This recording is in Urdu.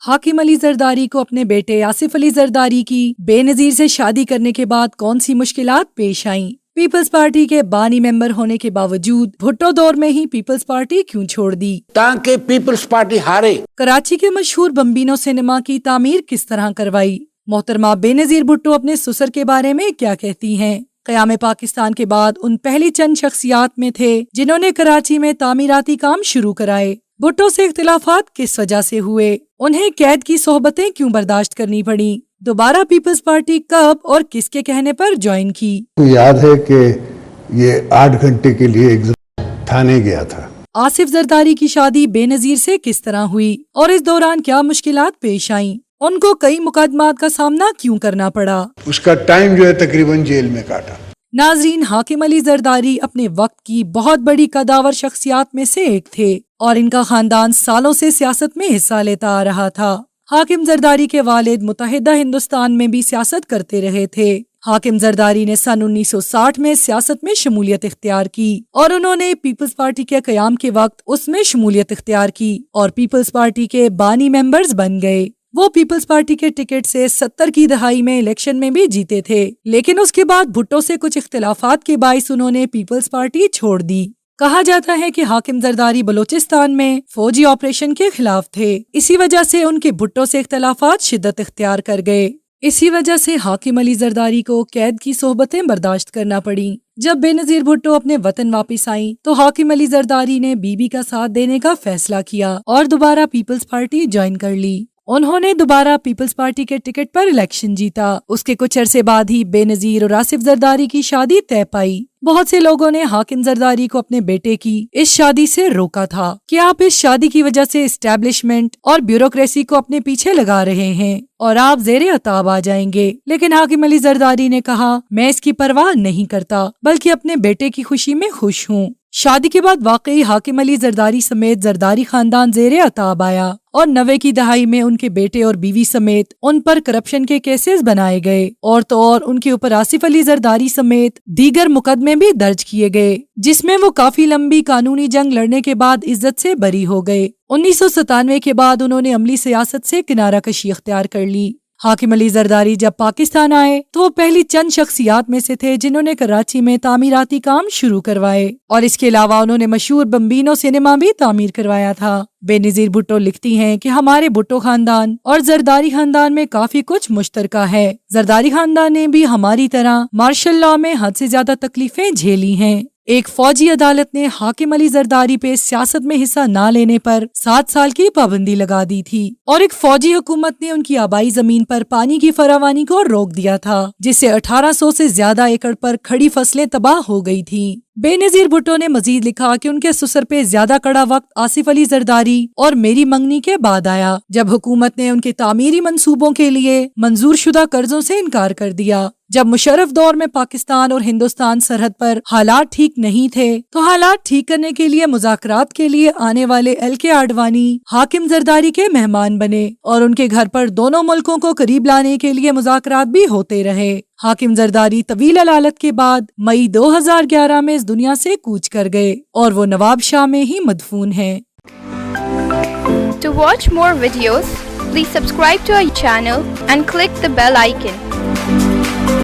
حاکم علی زرداری کو اپنے بیٹے آصف علی زرداری کی بے نظیر سے شادی کرنے کے بعد کون سی مشکلات پیش آئیں؟ پیپلز پارٹی کے بانی ممبر ہونے کے باوجود بھٹو دور میں ہی پیپلز پارٹی کیوں چھوڑ دی تاکہ پیپلز پارٹی ہارے؟ کراچی کے مشہور بمبینو سینما کی تعمیر کس طرح کروائی؟ محترمہ بے نظیر بھٹو اپنے سسر کے بارے میں کیا کہتی ہیں؟ قیام پاکستان کے بعد ان پہلی چند شخصیات میں تھے جنہوں نے کراچی میں تعمیراتی کام شروع کرائے۔ بھٹو سے اختلافات کس وجہ سے ہوئے؟ انہیں قید کی صحبتیں کیوں برداشت کرنی پڑیں؟ دوبارہ پیپلز پارٹی کب اور کس کے کہنے پر جوائن کی؟ یاد ہے کہ یہ 8 گھنٹے کے لیے تھانے گیا تھا۔ آصف زرداری کی شادی بے نظیر سے کس طرح ہوئی اور اس دوران کیا مشکلات پیش آئیں؟ ان کو کئی مقدمات کا سامنا کیوں کرنا پڑا؟ اس کا ٹائم جو ہے تقریباً جیل میں کاٹا۔ ناظرین، حاکم علی زرداری اپنے وقت کی بہت بڑی قداور شخصیات میں سے ایک تھے اور ان کا خاندان سالوں سے سیاست میں حصہ لیتا آ رہا تھا۔ حاکم زرداری کے والد متحدہ ہندوستان میں بھی سیاست کرتے رہے تھے۔ حاکم زرداری نے سن 1960 میں سیاست میں شمولیت اختیار کی اور انہوں نے پیپلز پارٹی کے قیام کے وقت اس میں شمولیت اختیار کی اور پیپلز پارٹی کے بانی ممبرز بن گئے۔ وہ پیپلز پارٹی کے ٹکٹ سے 70 کی دہائی میں الیکشن میں بھی جیتے تھے، لیکن اس کے بعد بھٹو سے کچھ اختلافات کے باعث انہوں نے پیپلز پارٹی چھوڑ دی۔ کہا جاتا ہے کہ حاکم زرداری بلوچستان میں فوجی آپریشن کے خلاف تھے، اسی وجہ سے ان کے بھٹو سے اختلافات شدت اختیار کر گئے۔ اسی وجہ سے حاکم علی زرداری کو قید کی صحبتیں برداشت کرنا پڑیں۔ جب بے نظیر بھٹو اپنے وطن واپس آئیں تو حاکم علی زرداری نے بی کا ساتھ دینے کا فیصلہ کیا اور دوبارہ پیپلز پارٹی جوائن کر لی۔ انہوں نے دوبارہ پیپلز پارٹی کے ٹکٹ پر الیکشن جیتا۔ اس کے کچھ عرصے بعد ہی بے نظیر اور آصف زرداری کی شادی طے پائی۔ بہت سے لوگوں نے حاکم زرداری کو اپنے بیٹے کی اس شادی سے روکا تھا کہ آپ اس شادی کی وجہ سے اسٹیبلشمنٹ اور بیوروکریسی کو اپنے پیچھے لگا رہے ہیں اور آپ زیر عتاب آ جائیں گے، لیکن حاکم علی زرداری نے کہا میں اس کی پرواہ نہیں کرتا بلکہ اپنے بیٹے کی خوشی میں خوش ہوں۔ شادی کے بعد واقعی حاکم علی زرداری سمیت زرداری خاندان زیر عتاب آیا اور 90 کی دہائی میں ان کے بیٹے اور بیوی سمیت ان پر کرپشن کے کیسز بنائے گئے اور تو اور ان کے اوپر آصف علی زرداری سمیت دیگر مقدمے بھی درج کیے گئے، جس میں وہ کافی لمبی قانونی جنگ لڑنے کے بعد عزت سے بری ہو گئے۔ 1997 کے بعد انہوں نے عملی سیاست سے کنارہ کشی اختیار کر لی۔ حاکم علی زرداری جب پاکستان آئے تو وہ پہلی چند شخصیات میں سے تھے جنہوں نے کراچی میں تعمیراتی کام شروع کروائے اور اس کے علاوہ انہوں نے مشہور بمبینو سینما بھی تعمیر کروایا تھا۔ بے نظیر بھٹو لکھتی ہیں کہ ہمارے بھٹو خاندان اور زرداری خاندان میں کافی کچھ مشترکہ ہے۔ زرداری خاندان نے بھی ہماری طرح مارشل لاء میں حد سے زیادہ تکلیفیں جھیلی ہیں۔ ایک فوجی عدالت نے حاکم علی زرداری پہ سیاست میں حصہ نہ لینے پر 7 سال کی پابندی لگا دی تھی اور ایک فوجی حکومت نے ان کی آبائی زمین پر پانی کی فراوانی کو روک دیا تھا، جس سے 1800 سے زیادہ ایکڑ پر کھڑی فصلیں تباہ ہو گئی تھیں۔ بے نظیر بھٹو نے مزید لکھا کہ ان کے سسر پہ زیادہ کڑا وقت آصف علی زرداری اور میری منگنی کے بعد آیا، جب حکومت نے ان کے تعمیری منصوبوں کے لیے منظور شدہ قرضوں سے انکار کر دیا۔ جب مشرف دور میں پاکستان اور ہندوستان سرحد پر حالات ٹھیک نہیں تھے تو حالات ٹھیک کرنے کے لیے مذاکرات کے لیے آنے والے ایل کے آڈوانی حاکم زرداری کے مہمان بنے اور ان کے گھر پر دونوں ملکوں کو قریب لانے کے لیے مذاکرات بھی ہوتے رہے۔ حاکم زرداری طویل علالت کے بعد مئی 2011 میں اس دنیا سے کوچ کر گئے اور وہ نواب شاہ میں ہی مدفون ہیں۔ To watch more videos, please subscribe to our channel and click the bell icon.